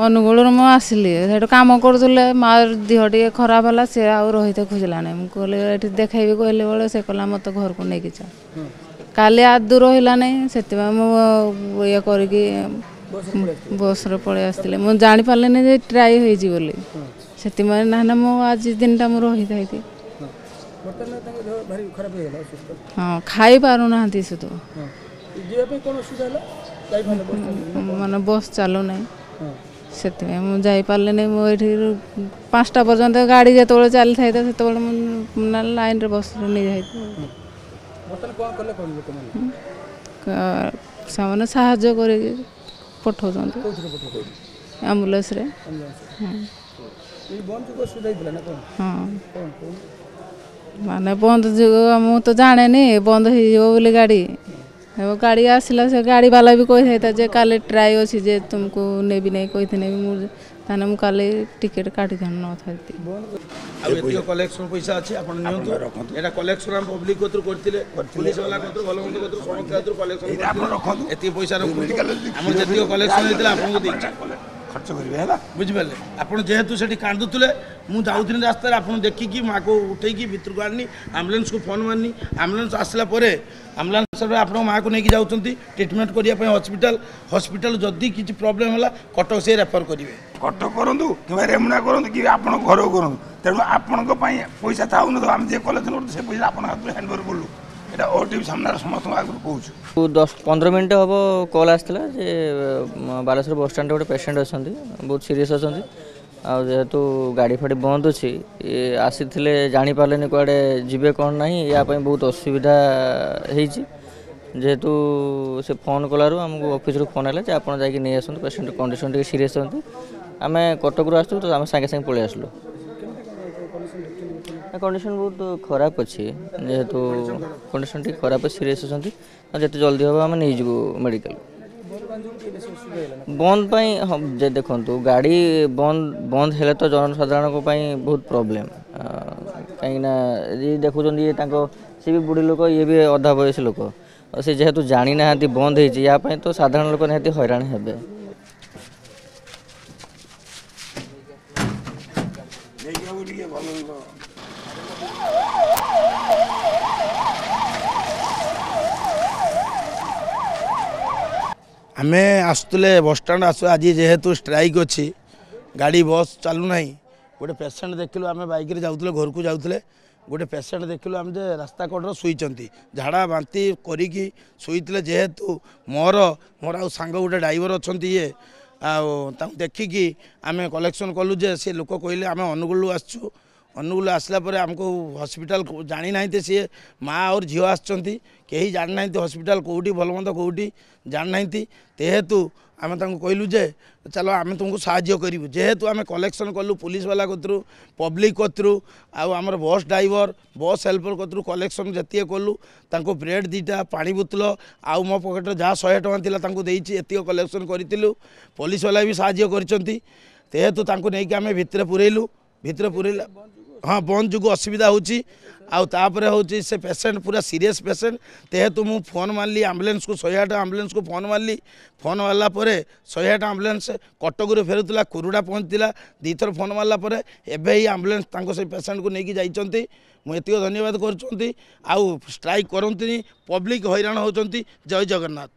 अनुगुल मु आसली से कम करुले माँ देह टे खराब है सी आउ रही खोजलानी मुझे देखेबी कहले बेले से कहला मत घर को लेकिन चल काली आदू रहा नहीं से ये करके बस पलि आसते मुझे जापारे ट्राए होली से ना मु आज दिन टा मुझे रही थी हाँ खाई पारना से तो माने बस चलू ना से मुझे नहीं 5टा पर्यंत गाड़ी जो चली था से लाइन रे बस नहीं जाए से साहाଯ୍ୟ कर पठाऊँ एम्बुलेंस रे हाँ माने बंद मु तो जाने नहीं बंद हो गाड़ी गाड़ी आसला से गाड़ी वाला भी कही था जे काले ट्राए अच्छी जे तुमको नेबी नहीं कही नेबी मुझे मुझे काले टिकेट काटी न था कलेक्शन पैसा अच्छे एटा कलेक्शन हम पब्लिक कोतु करथिले पुलिस वाला कोतु भलो मत कोतु समस्त कोतु कलेक्शन आपण रखन एती पैसा रखु हम जतियो कलेक्शन हेतिला आपन को देछि खर्च करिवे हैला बुझि परले आपण जेहेतु सेठी कांदुतले मु जाउथिन रास्ता आपण देखि कि मां को उठै कि भितर को आनी एम्बुलेंस को फोन मारनी एम्बुलेंस आसला परे एम्बुलेंस रे आपण मां को नेकी जाउछंती ट्रीटमेंट करिया पय हॉस्पिटल जदी किछि प्रॉब्लम होला कटक से रेफर करिवे कटक करंतु कि रेमुना करंतु कि आपण घर करंतु तेणु आपण को पय पैसा थाउ न हम जे कलेक्शन करते से पैसा आपण हाथ हैंड ओवर बोलू एटा ओटीवी सामने समस्त आगु कहूछु 10-15 मिनट हम कॉल आसला जे बालेश्वर बस स्टैंड गोटे पेशेंट अच्छा बहुत सीरीयस अच्छा जेहेतु गाड़ी फाड़ी बंद अच्छी आसी जानी पारे कुआडे जीवे कौन ना या बहुत असुविधा जेहेतु से फोन कलु आमको ऑफिस रू फोन है आप नहीं आसतु पेशेंट कंडीशन टे सीरीयस होती आम कटक आसतु तो आम सागे सागे पलि आसलु कंडीशन बहुत खराब अच्छी जेहेतु कंडीशन टी खराब सीरीयस अच्छा जिते जल्दी हम आम नहीं जीवु मेडिकल बंद हाँ देखो गाड़ी बंद है तो जनसाधारण को बहुत प्रोब्लेम कहीं देखुं ये सी भी बुढ़ी लोक ये भी अधा बयस लोक से जेहेतु जानी ना बंद हो तो साधारण लोक निहाती हैरान हेबे आमे आसुले बस स्टैंड आसु आज जेहेतु स्ट्राइक अच्छी गाड़ी बस चलू ना गोटे पेसेंट देखिलु आम बाइक रे जाउतले घर को जाउतले गोटे पेसेंट देखिलु आम जे रास्ता कड़र शुईचंती झाड़ा बांती करिकी शुईतले जेहेतु मोर आ सांग गोटे ड्राइवर अच्छी ये देखिकी आम कलेक्शन कलु जे से लोक कहले आम अनुगुल आसचु अनुगुल आसला परे हमको हॉस्पिटल जानी ना सी माँ और झील आसचंती कहीं जानी ना हॉस्पिटल कौटी भल मंद कौटी जानी ना तेहेतु आम कहलु जे चलो आम तुमको साहाय्य करूँ जेहेतु आम कलेक्शन कलु पुलिस वाला कतरू पब्लिक कतरू आमर बस ड्राइवर बस हेल्पर कतरू कलेक्शन जी कलु तांको ब्रेड 2टा पानी बोतल आउ मो पकेट जहाँ 100 टଙ୍କା देती एतिक कलेक्शन करूँ पुलिस वाला भी साहाय्य करेतु तांको नहीं आम भितर पुरेलु हाँ बंद जो असुविधा होची से पेसेंट पूरा सीरियस पेसेंट तेहेतु मु फोन मारली एम्बुलेंस को 108 एम्बुलेंस को फोन मारली फोन मारला परे 108 एम्बुलेंस कटक रे फेरुतला कुरुडा पहुँचला 2 थर फोन मारला परे एबे ही एम्बुलेंस तांको से पेसेंट को लेकिन जाइचंती मु एतिक धन्यवाद करचंती आउ स्ट्राइक करंतनी पब्लिक हैरान होचंती जय जगन्नाथ।